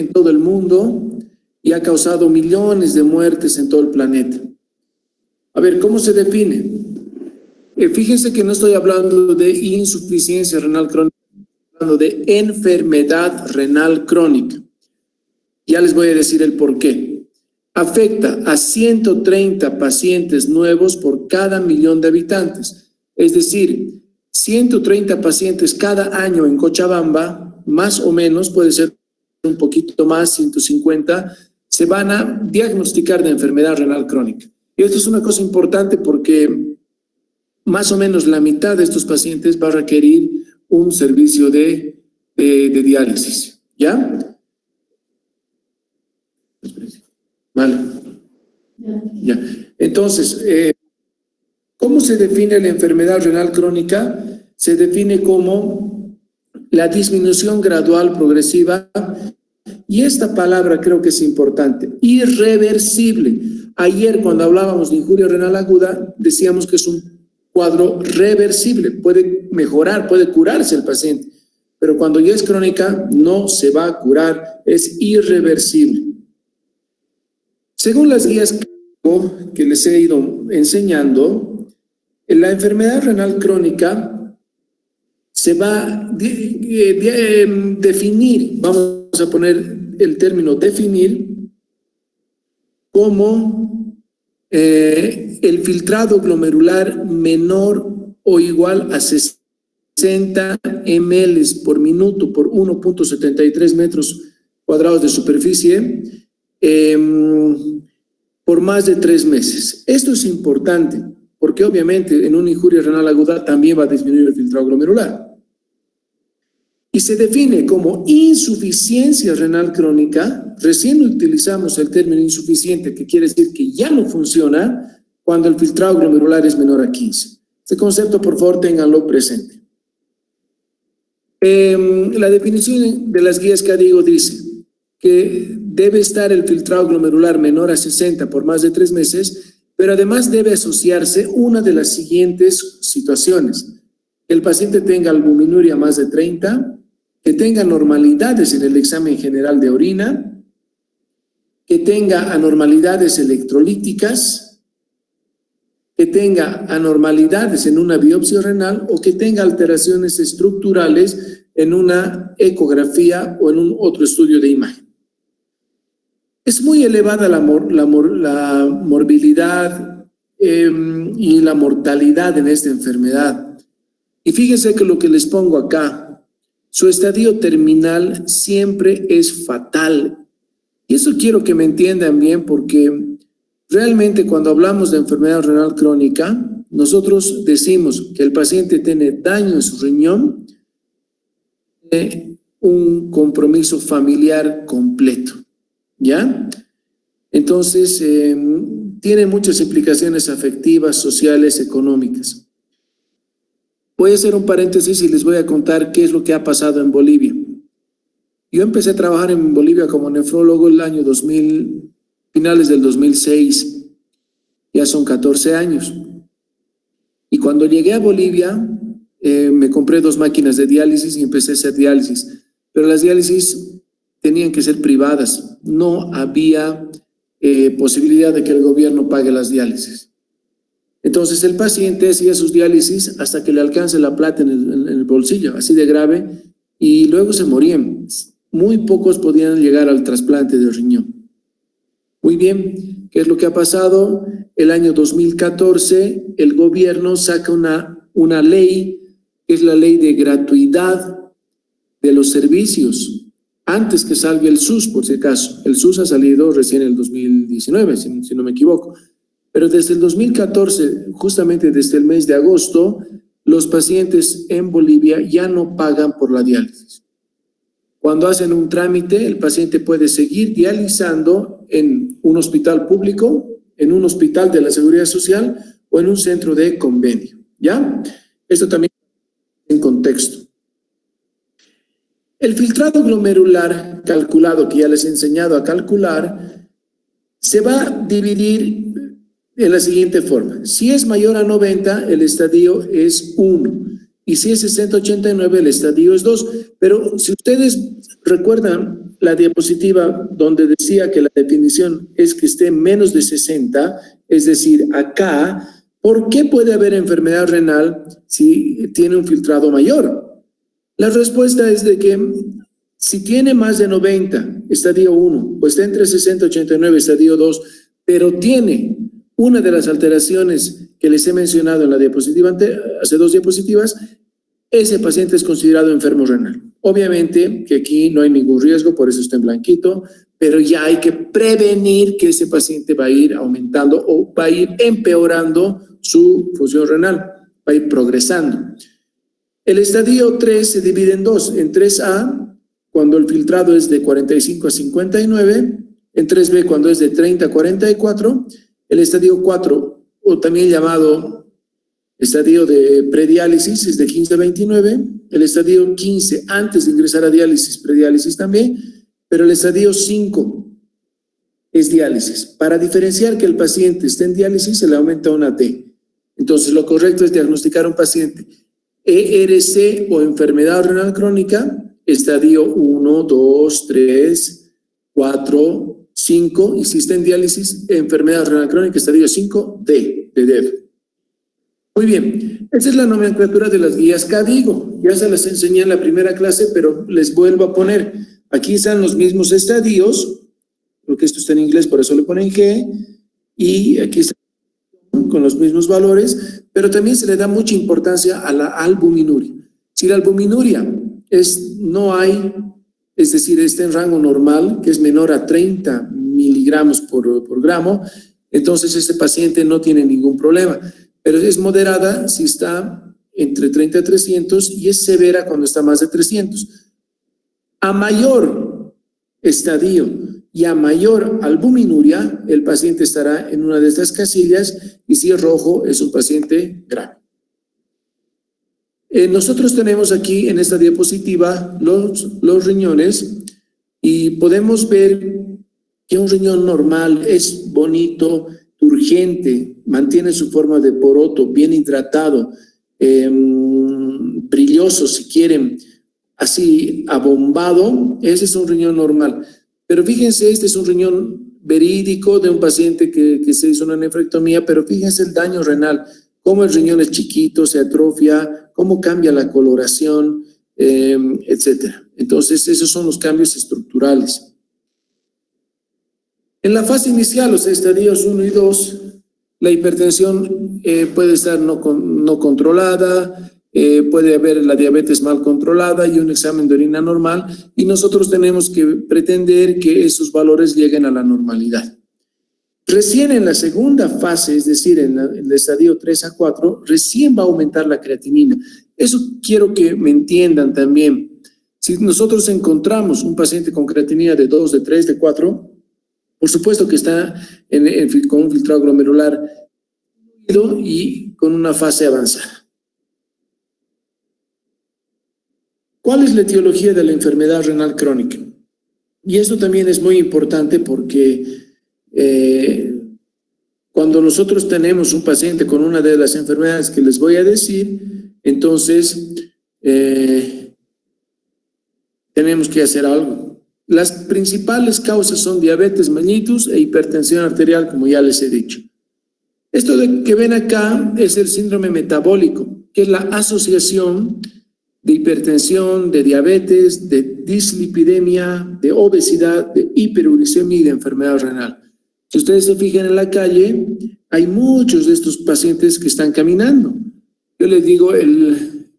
en todo el mundo y ha causado millones de muertes en todo el planeta. A ver, ¿cómo se define? Fíjense que no estoy hablando de insuficiencia renal crónica, estoy hablando de enfermedad renal crónica. Ya les voy a decir el por qué. Afecta a 130 pacientes nuevos por cada 1.000.000 de habitantes. Es decir, 130 pacientes cada año en Cochabamba, más o menos, puede ser un poquito más, 150, se van a diagnosticar de enfermedad renal crónica. Y esto es una cosa importante porque más o menos la mitad de estos pacientes va a requerir un servicio de diálisis, ¿ya? Vale. Ya. Entonces, ¿cómo se define la enfermedad renal crónica? Se define como la disminución gradual progresiva, y esta palabra creo que es importante, irreversible. Ayer cuando hablábamos de injuria renal aguda decíamos que es un cuadro reversible, puede mejorar, puede curarse el paciente, pero cuando ya es crónica no se va a curar, es irreversible. Según las guías que les he ido enseñando, la enfermedad renal crónica se va a definir, vamos a poner el término definir, como el filtrado glomerular menor o igual a 60 ml por minuto por 1.73 metros cuadrados de superficie por más de 3 meses. Esto es importante porque obviamente en una injuria renal aguda también va a disminuir el filtrado glomerular. Y se define como insuficiencia renal crónica. Recién utilizamos el término insuficiente, que quiere decir que ya no funciona cuando el filtrado glomerular es menor a 15. Este concepto, por favor, ténganlo presente. La definición de las guías que digo dice que debe estar el filtrado glomerular menor a 60 por más de 3 meses, pero además debe asociarse una de las siguientes situaciones: que el paciente tenga albuminuria más de 30, que tenga anormalidades en el examen general de orina, que tenga anormalidades electrolíticas, que tenga anormalidades en una biopsia renal o que tenga alteraciones estructurales en una ecografía o en un otro estudio de imagen. Es muy elevada la morbilidad y la mortalidad en esta enfermedad. Y fíjense que lo que les pongo acá, su estadio terminal siempre es fatal. Y eso quiero que me entiendan bien, porque realmente cuando hablamos de enfermedad renal crónica, nosotros decimos que el paciente tiene daño en su riñón, un compromiso familiar completo, ¿ya? Entonces, tiene muchas implicaciones afectivas, sociales, económicas. Voy a hacer un paréntesis y les voy a contar qué es lo que ha pasado en Bolivia. Yo empecé a trabajar en Bolivia como nefrólogo el año 2000, finales del 2006. Ya son 14 años. Y cuando llegué a Bolivia, me compré 2 máquinas de diálisis y empecé a hacer diálisis. Pero las diálisis tenían que ser privadas. No había posibilidad de que el gobierno pague las diálisis. Entonces el paciente hacía sus diálisis hasta que le alcance la plata en el bolsillo, así de grave, y luego se morían. Muy pocos podían llegar al trasplante de riñón. Muy bien, ¿qué es lo que ha pasado? El año 2014 el gobierno saca una ley, que es la ley de gratuidad de los servicios, antes que salga el SUS, por si acaso. El SUS ha salido recién en el 2019, si no me equivoco. Pero desde el 2014, justamente desde el mes de agosto, los pacientes en Bolivia ya no pagan por la diálisis. Cuando hacen un trámite, el paciente puede seguir dializando en un hospital público, en un hospital de la Seguridad Social o en un centro de convenio, ¿ya? Esto también en contexto. El filtrado glomerular calculado, que ya les he enseñado a calcular, se va a dividir de la siguiente forma. Si es mayor a 90, el estadio es 1. y si es 60-89, el estadio es 2. Pero si ustedes recuerdan la diapositiva donde decía que la definición es que esté menos de 60, es decir, acá, ¿por qué puede haber enfermedad renal si tiene un filtrado mayor? La respuesta es de que si tiene más de 90, estadio 1, o está entre 60 y 89, estadio 2, pero tiene una de las alteraciones que les he mencionado en la diapositiva hace 2 diapositivas, ese paciente es considerado enfermo renal. Obviamente que aquí no hay ningún riesgo, por eso está en blanquito, pero ya hay que prevenir que ese paciente va a ir aumentando o va a ir empeorando su función renal, va a ir progresando. El estadio 3 se divide en 2, en 3A, cuando el filtrado es de 45 a 59, en 3B cuando es de 30 a 44, el estadio 4, o también llamado estadio de prediálisis, es de 15 a 29, el estadio 15 antes de ingresar a diálisis, prediálisis también, pero el estadio 5 es diálisis. Para diferenciar que el paciente esté en diálisis, se le aumenta una D. Entonces, lo correcto es diagnosticar a un paciente ERC o enfermedad renal crónica, estadio 1, 2, 3, 4, 5, y si está en diálisis, enfermedad renal crónica, estadio 5, D, de DEV. Muy bien, esa es la nomenclatura de las guías CADIGO. Ya se las enseñé en la primera clase, pero les vuelvo a poner. Aquí están los mismos estadios, porque esto está en inglés, por eso le ponen G, y aquí está con los mismos valores, pero también se le da mucha importancia a la albuminuria. Si la albuminuria no hay, es decir, está en rango normal, que es menor a 30 miligramos por gramo, entonces este paciente no tiene ningún problema. Pero es moderada si está entre 30 y 300 y es severa cuando está más de 300. A mayor estadio y a mayor albuminuria, el paciente estará en una de estas casillas y si es rojo es un paciente grave. Nosotros tenemos aquí en esta diapositiva los riñones y podemos ver que un riñón normal es bonito, turgente, mantiene su forma de poroto, bien hidratado, brilloso si quieren, así abombado. Ese es un riñón normal. Pero fíjense, este es un riñón verídico de un paciente que se hizo una nefrectomía, pero fíjense el daño renal, cómo el riñón es chiquito, se atrofia, cómo cambia la coloración, etcétera. Entonces, esos son los cambios estructurales. En la fase inicial, o sea, estadios 1 y 2, la hipertensión puede estar no controlada, puede haber la diabetes mal controlada y un examen de orina normal, y nosotros tenemos que pretender que esos valores lleguen a la normalidad. Recién en la segunda fase, es decir, en el estadio 3 a 4, recién va a aumentar la creatinina. Eso quiero que me entiendan también. Si nosotros encontramos un paciente con creatinina de 2, de 3, de 4, por supuesto que está con un filtrado glomerular y con una fase avanzada. ¿Cuál es la etiología de la enfermedad renal crónica? Y esto también es muy importante porque cuando nosotros tenemos un paciente con una de las enfermedades que les voy a decir, entonces tenemos que hacer algo. Las principales causas son diabetes mellitus e hipertensión arterial, como ya les he dicho. Esto que ven acá es el síndrome metabólico, que es la asociación de hipertensión, de diabetes, de dislipidemia, de obesidad, de hiperuricemia y de enfermedad renal. Si ustedes se fijan en la calle, hay muchos de estos pacientes que están caminando. Yo les digo el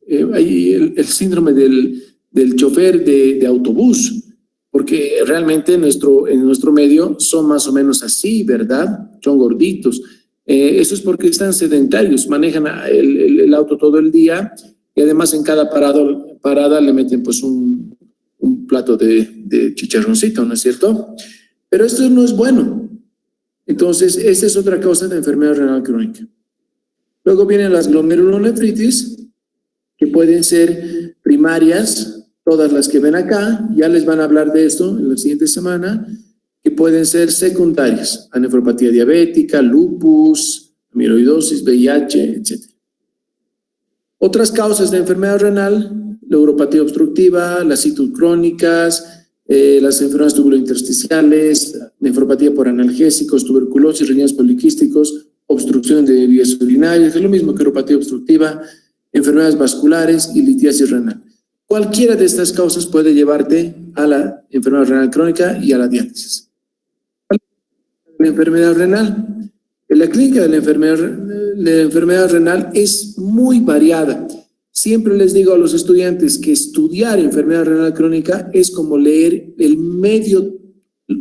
síndrome del chofer de autobús, porque realmente en nuestro medio son más o menos así, ¿verdad? Son gorditos. Eso es porque están sedentarios, manejan el auto todo el día y además en cada parada le meten pues un plato de chicharroncito, ¿no es cierto? Pero esto no es bueno. Entonces, esta es otra causa de enfermedad renal crónica. Luego vienen las glomerulonefritis, que pueden ser primarias, todas las que ven acá, ya les van a hablar de esto en la siguiente semana, que pueden ser secundarias, nefropatía diabética, lupus, amiloidosis, VIH, etc. Otras causas de enfermedad renal: la uropatía obstructiva, las citus crónicas, las enfermedades tubulointersticiales, nefropatía por analgésicos, tuberculosis, riñones poliquísticos, obstrucción de vías urinarias, es lo mismo que uropatía obstructiva, enfermedades vasculares y litiasis renal. Cualquiera de estas causas puede llevarte a la enfermedad renal crónica y a la diálisis. La enfermedad renal. La clínica de la enfermedad renal es muy variada. Siempre les digo a los estudiantes que estudiar enfermedad renal crónica es como leer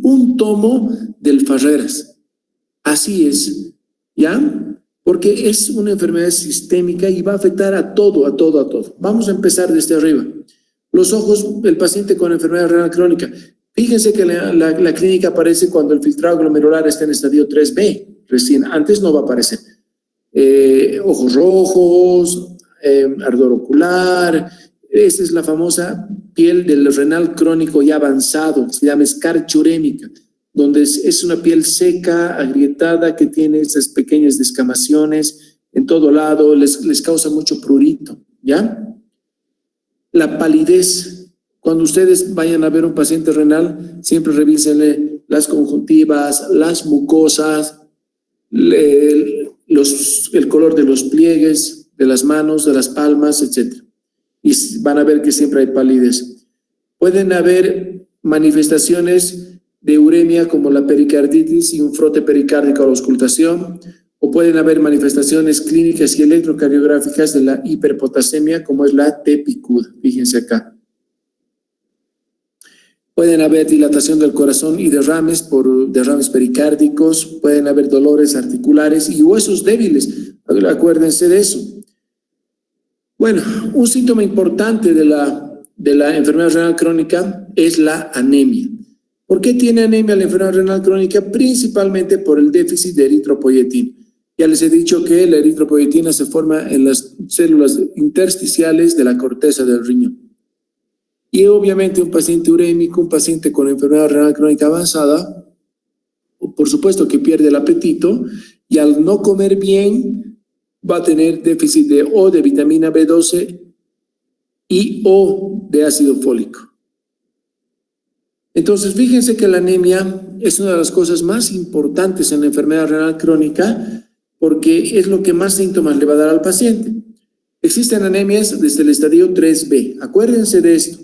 un tomo del Farreras. Así es, ¿ya? Porque es una enfermedad sistémica y va a afectar a todo. Vamos a empezar desde arriba. Los ojos, el paciente con enfermedad renal crónica. Fíjense que la clínica aparece cuando el filtrado glomerular está en estadio 3B, recién, antes no va a aparecer. Ojos rojos, ardor ocular, esa es la famosa piel del renal crónico ya avanzado, se llama escarcha urémica, donde es una piel seca, agrietada, que tiene esas pequeñas descamaciones en todo lado, les causa mucho prurito, ¿ya? La palidez. Cuando ustedes vayan a ver un paciente renal, siempre revísenle las conjuntivas, las mucosas, el color de los pliegues, de las manos, de las palmas, etc. Y van a ver que siempre hay palidez. Pueden haber manifestaciones de uremia como la pericarditis y un frote pericárdico a la auscultación, o pueden haber manifestaciones clínicas y electrocardiográficas de la hiperpotasemia como es la T-picuda. Fíjense acá. Pueden haber dilatación del corazón y derrames por derrames pericárdicos, pueden haber dolores articulares y huesos débiles. Acuérdense de eso. Bueno, un síntoma importante de la enfermedad renal crónica es la anemia. ¿Por qué tiene anemia la enfermedad renal crónica? Principalmente por el déficit de eritropoyetina. Ya les he dicho que la eritropoyetina se forma en las células intersticiales de la corteza del riñón. Y obviamente un paciente urémico, un paciente con enfermedad renal crónica avanzada, por supuesto que pierde el apetito y al no comer bien va a tener déficit de vitamina B12 o de ácido fólico. Entonces, fíjense que la anemia es una de las cosas más importantes en la enfermedad renal crónica porque es lo que más síntomas le va a dar al paciente. Existen anemias desde el estadio 3B. Acuérdense de esto.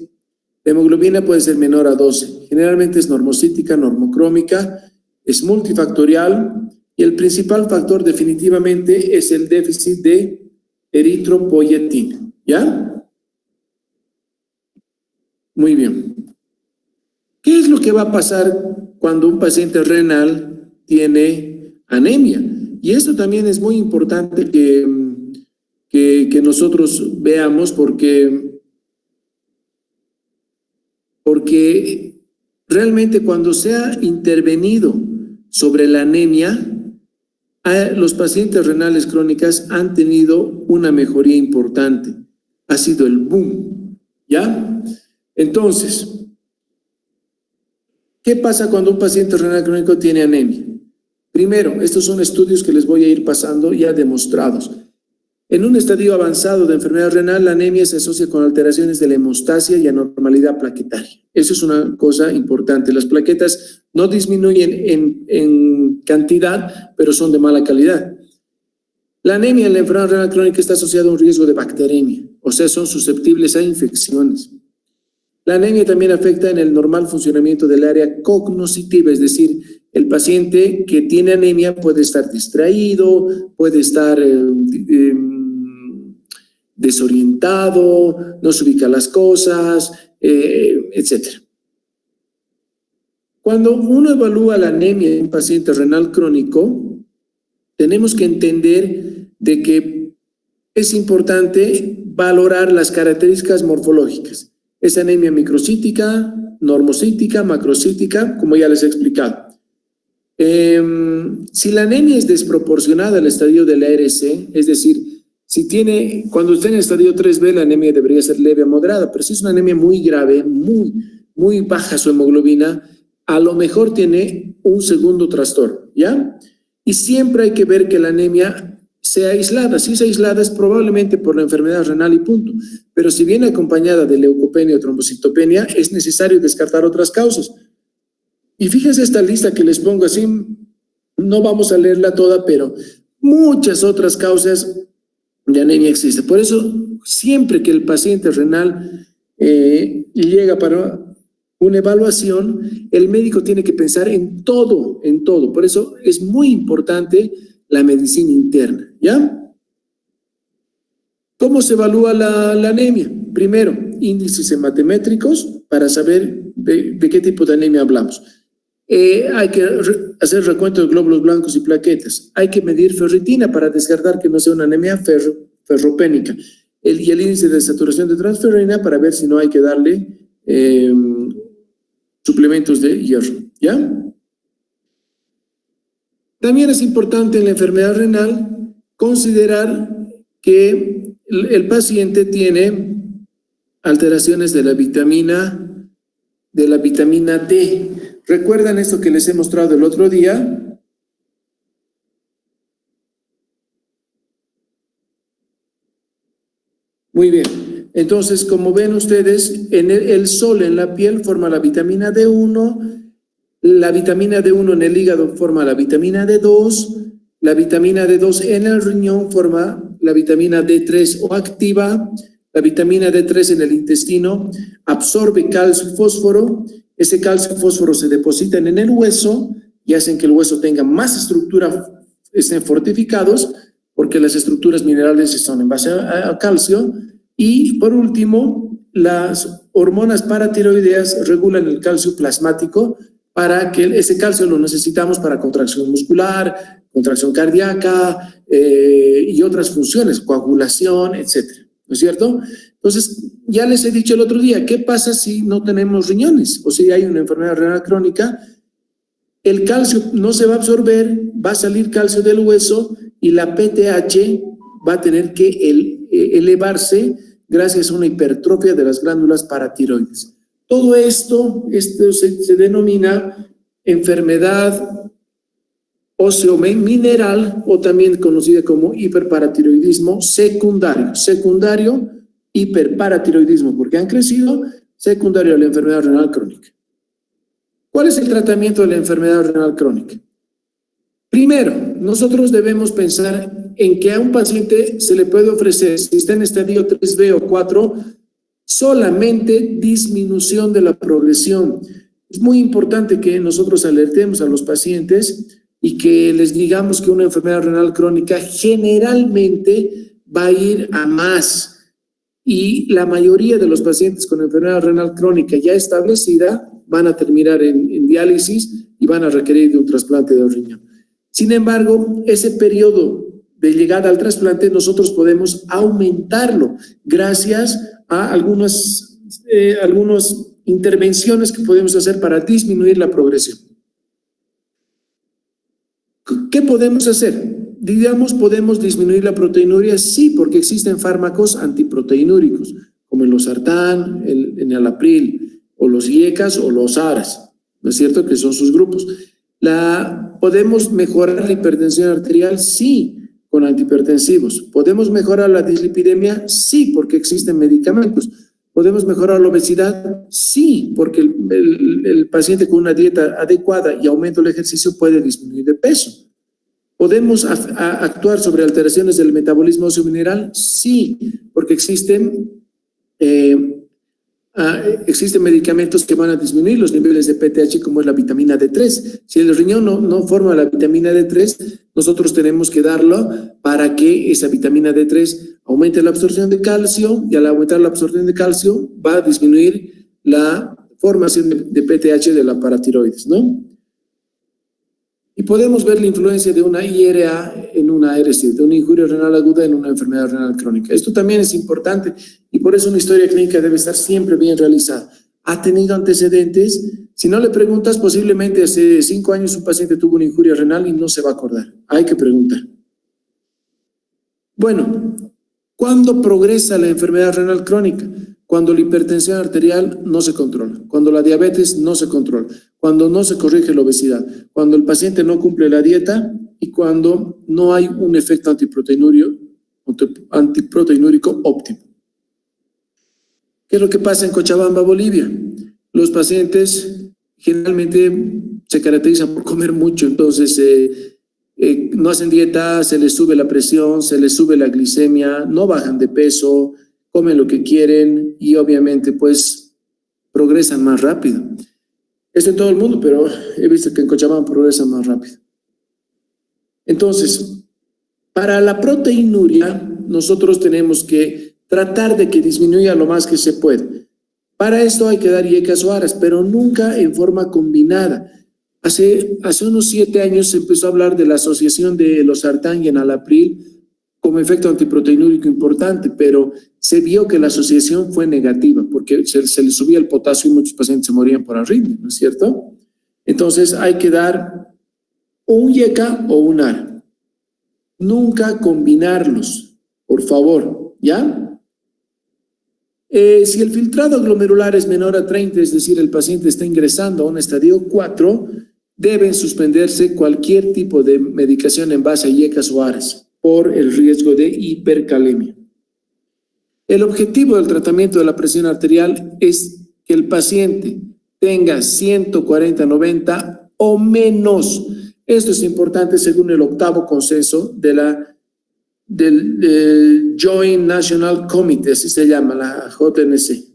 La hemoglobina puede ser menor a 12. Generalmente es normocítica, normocrómica, es multifactorial y el principal factor definitivamente es el déficit de eritropoyetina. ¿Ya? Muy bien. ¿Qué es lo que va a pasar cuando un paciente renal tiene anemia? Y esto también es muy importante que nosotros veamos porque realmente cuando se ha intervenido sobre la anemia, los pacientes renales crónicas han tenido una mejoría importante. Ha sido el boom, ¿ya? Entonces, ¿qué pasa cuando un paciente renal crónico tiene anemia? Primero, estos son estudios que les voy a ir pasando ya demostrados. En un estadio avanzado de enfermedad renal, la anemia se asocia con alteraciones de la hemostasia y anormalidad plaquetaria. Eso es una cosa importante. Las plaquetas no disminuyen en cantidad, pero son de mala calidad. La anemia en la enfermedad renal crónica está asociada a un riesgo de bacteremia, o sea, son susceptibles a infecciones. La anemia también afecta en el normal funcionamiento del área cognoscitiva, es decir, el paciente que tiene anemia puede estar distraído, puede estar desorientado, no se ubica las cosas, etc. Cuando uno evalúa la anemia en un paciente renal crónico, tenemos que entender de que es importante valorar las características morfológicas. Es anemia microcítica, normocítica, macrocítica, como ya les he explicado. Si la anemia es desproporcionada al estadio de la ARC, es decir, cuando está en el estadio 3B, la anemia debería ser leve a moderada, pero si es una anemia muy grave, muy baja su hemoglobina, a lo mejor tiene un segundo trastorno, ¿ya? Y siempre hay que ver que la anemia sea aislada. Si es aislada es probablemente por la enfermedad renal y punto. Pero si viene acompañada de leucopenia o trombocitopenia, es necesario descartar otras causas. Y fíjense esta lista que les pongo así, no vamos a leerla toda, pero muchas otras causas de anemia existen. Por eso, siempre que el paciente renal llega para una evaluación, el médico tiene que pensar en todo, en todo. Por eso es muy importante la medicina interna, ¿ya? ¿Cómo se evalúa la anemia? Primero, índices hematométricos para saber de qué tipo de anemia hablamos. Hay que hacer recuento de glóbulos blancos y plaquetas. Hay que medir ferritina para descartar que no sea una anemia ferropénica. Y el índice de saturación de transferrina para ver si no hay que darle suplementos de hierro, ¿ya? También es importante en la enfermedad renal considerar que el paciente tiene alteraciones de la vitamina D. ¿Recuerdan esto que les he mostrado el otro día? Muy bien. Entonces, como ven ustedes, el sol en la piel forma la vitamina D1, la vitamina D1 en el hígado forma la vitamina D2, la vitamina D2 en el riñón forma la vitamina D3 o activa, la vitamina D3 en el intestino absorbe calcio y fósforo, ese calcio y fósforo se depositan en el hueso y hacen que el hueso tenga más estructura, estén fortificados, porque las estructuras minerales son en base a calcio. Y por último, las hormonas paratiroideas regulan el calcio plasmático para que ese calcio lo necesitamos para contracción muscular, contracción cardíaca y otras funciones, coagulación, etcétera, ¿no es cierto? Entonces, ya les he dicho el otro día, ¿qué pasa si no tenemos riñones o si hay una enfermedad renal crónica? El calcio no se va a absorber, va a salir calcio del hueso y la PTH va a tener que elevarse gracias a una hipertrofia de las glándulas paratiroides. Todo esto se denomina enfermedad óseo-mineral o también conocida como hiperparatiroidismo secundario. Secundario, hiperparatiroidismo, porque han crecido, secundario a la enfermedad renal crónica. ¿Cuál es el tratamiento de la enfermedad renal crónica? Primero, nosotros debemos pensar en que a un paciente se le puede ofrecer, si está en estadio 3B o 4, solamente disminución de la progresión. Es muy importante que nosotros alertemos a los pacientes y que les digamos que una enfermedad renal crónica generalmente va a ir a más. Y la mayoría de los pacientes con enfermedad renal crónica ya establecida van a terminar en diálisis y van a requerir de un trasplante de riñón. Sin embargo, ese periodo de llegada al trasplante nosotros podemos aumentarlo gracias a algunas intervenciones que podemos hacer para disminuir la progresión. ¿Qué podemos hacer? Digamos, ¿podemos disminuir la proteinuria? Sí, porque existen fármacos antiproteinúricos, como el losartán, el enalapril, o los IECAS o los ARAS, ¿no es cierto? Que son sus grupos. ¿Podemos mejorar la hipertensión arterial? Sí, con antihipertensivos. ¿Podemos mejorar la dislipidemia? Sí, porque existen medicamentos. ¿Podemos mejorar la obesidad? Sí, porque el paciente con una dieta adecuada y aumento del ejercicio puede disminuir de peso. ¿Podemos actuar sobre alteraciones del metabolismo óseo mineral? Sí, porque existen medicamentos que van a disminuir los niveles de PTH, como es la vitamina D3. Si el riñón no forma la vitamina D3, nosotros tenemos que darlo para que esa vitamina D3 aumente la absorción de calcio, y al aumentar la absorción de calcio va a disminuir la formación de PTH de la paratiroides, ¿no? Y podemos ver la influencia de una IRA en una ARC, de una injuria renal aguda en una enfermedad renal crónica. Esto también es importante y por eso una historia clínica debe estar siempre bien realizada. ¿Ha tenido antecedentes? Si no le preguntas, posiblemente hace 5 años un paciente tuvo una injuria renal y no se va a acordar. Hay que preguntar. Bueno, ¿cuándo progresa la enfermedad renal crónica? Cuando la hipertensión arterial no se controla, cuando la diabetes no se controla, cuando no se corrige la obesidad, cuando el paciente no cumple la dieta y cuando no hay un efecto antiproteinúrico óptimo. ¿Qué es lo que pasa en Cochabamba, Bolivia? Los pacientes generalmente se caracterizan por comer mucho, entonces no hacen dieta, se les sube la presión, se les sube la glicemia, no bajan de peso, comen lo que quieren y obviamente pues progresan más rápido. Esto en todo el mundo, pero he visto que en Cochabamba progresan más rápido. Entonces, para la proteinuria, nosotros tenemos que tratar de que disminuya lo más que se puede. Para esto hay que dar yecas o aras, pero nunca en forma combinada. Hace unos 7 años se empezó a hablar de la asociación de losartán y enalapril como efecto antiproteinúrico importante, pero se vio que la asociación fue negativa porque se le subía el potasio y muchos pacientes se morían por arritmia, ¿no es cierto? Entonces hay que dar un yeca o un ara. Nunca combinarlos, por favor, ¿ya? Si el filtrado glomerular es menor a 30, es decir, el paciente está ingresando a un estadio 4, deben suspenderse cualquier tipo de medicación en base a yecas o aras por el riesgo de hipercalemia. El objetivo del tratamiento de la presión arterial es que el paciente tenga 140/90 o menos. Esto es importante según el 8º consenso del Joint National Committee, así se llama, la JNC.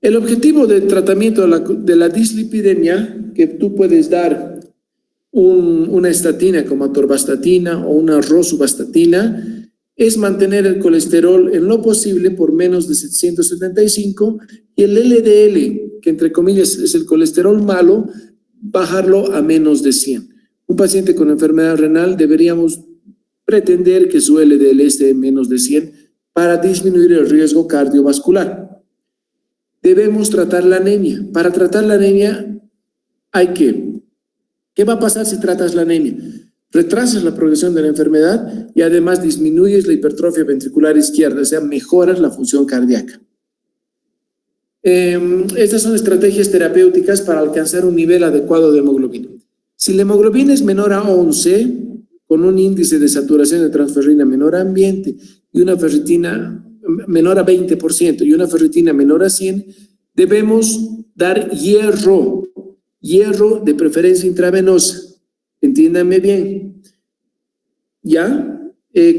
El objetivo del tratamiento de la dislipidemia, que tú puedes dar una estatina como atorvastatina o una rosuvastatina, es mantener el colesterol en lo posible por menos de 775 y el LDL, que entre comillas es el colesterol malo, bajarlo a menos de 100. Un paciente con enfermedad renal deberíamos pretender que su LDL esté en menos de 100 para disminuir el riesgo cardiovascular. Debemos tratar la anemia. Para tratar la anemia ¿qué va a pasar si tratas la anemia? Retrasas la progresión de la enfermedad y además disminuyes la hipertrofia ventricular izquierda, o sea, mejoras la función cardíaca. Estas son estrategias terapéuticas para alcanzar un nivel adecuado de hemoglobina. Si la hemoglobina es menor a 11, con un índice de saturación de transferrina menor a ambiente y una ferritina menor a 20% y una ferritina menor a 100, debemos dar hierro de preferencia intravenosa. Entiéndanme bien. ¿Ya?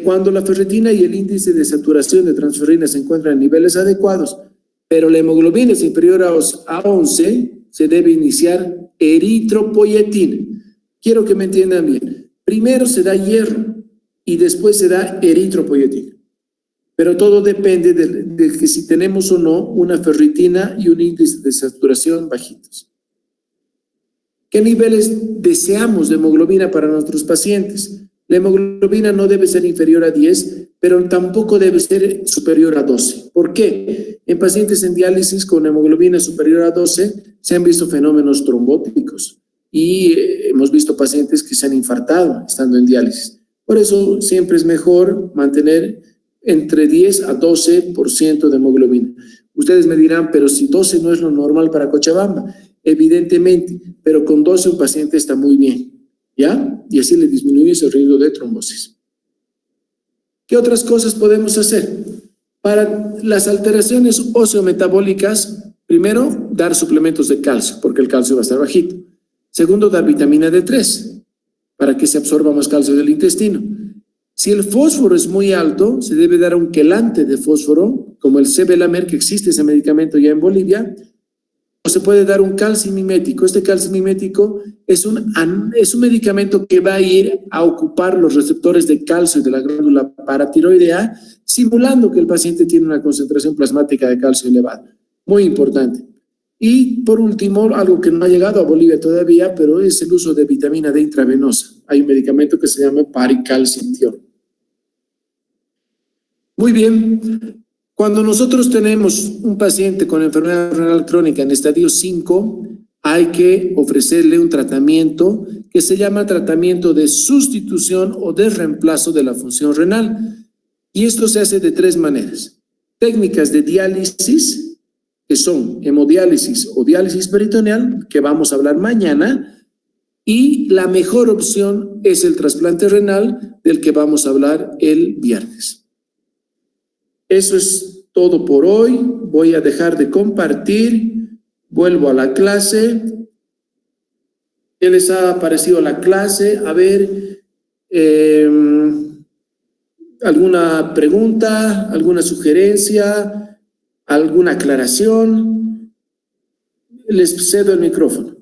Cuando la ferritina y el índice de saturación de transferrina se encuentran en niveles adecuados, pero la hemoglobina es inferior a 11, se debe iniciar eritropoyetina. Quiero que me entiendan bien. Primero se da hierro y después se da eritropoyetina. Pero todo depende de que si tenemos o no una ferritina y un índice de saturación bajitos. ¿Qué niveles deseamos de hemoglobina para nuestros pacientes? La hemoglobina no debe ser inferior a 10, pero tampoco debe ser superior a 12. ¿Por qué? En pacientes en diálisis con hemoglobina superior a 12 se han visto fenómenos trombóticos y hemos visto pacientes que se han infartado estando en diálisis. Por eso siempre es mejor mantener entre 10 a 12% de hemoglobina. Ustedes me dirán, pero si 12 no es lo normal para Cochabamba. Evidentemente, pero con 12 un paciente está muy bien, ¿ya? Y así le disminuye ese riesgo de trombosis. ¿Qué otras cosas podemos hacer? Para las alteraciones osteometabólicas, primero, dar suplementos de calcio, porque el calcio va a estar bajito. Segundo, dar vitamina D3, para que se absorba más calcio del intestino. Si el fósforo es muy alto, se debe dar un quelante de fósforo, como el Sevelamer, que existe ese medicamento ya en Bolivia, o se puede dar un calcimimético. Este calcimimético es un medicamento que va a ir a ocupar los receptores de calcio de la glándula paratiroidea, simulando que el paciente tiene una concentración plasmática de calcio elevada. Muy importante. Y por último, algo que no ha llegado a Bolivia todavía, pero es el uso de vitamina D intravenosa. Hay un medicamento que se llama paricalcitiol. Muy bien. Cuando nosotros tenemos un paciente con enfermedad renal crónica en estadio 5, hay que ofrecerle un tratamiento que se llama tratamiento de sustitución o de reemplazo de la función renal. Y esto se hace de 3 maneras. Técnicas de diálisis, que son hemodiálisis o diálisis peritoneal, que vamos a hablar mañana, Y la mejor opción es el trasplante renal, del que vamos a hablar el viernes. Eso es todo por hoy. Voy a dejar de compartir. Vuelvo a la clase. ¿Qué les ha parecido la clase? A ver, ¿alguna pregunta, alguna sugerencia, alguna aclaración? Les cedo el micrófono.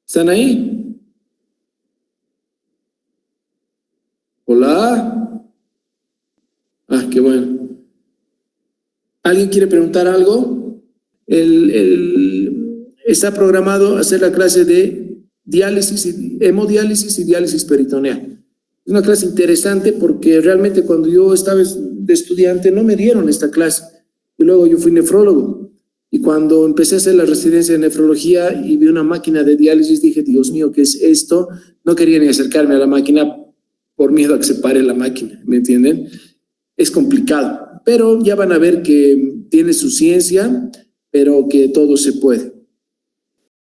¿Están ahí? Hola. Ah, qué bueno. ¿Alguien quiere preguntar algo? Está programado hacer la clase de diálisis, hemodiálisis y diálisis peritoneal. Es una clase interesante porque realmente cuando yo estaba de estudiante no me dieron esta clase. Y luego yo fui nefrólogo. Y cuando empecé a hacer la residencia de nefrología y vi una máquina de diálisis, dije, Dios mío, ¿qué es esto? No quería ni acercarme a la máquina por miedo a que se pare la máquina, ¿me entienden? Es complicado, pero ya van a ver que tiene su ciencia, pero que todo se puede.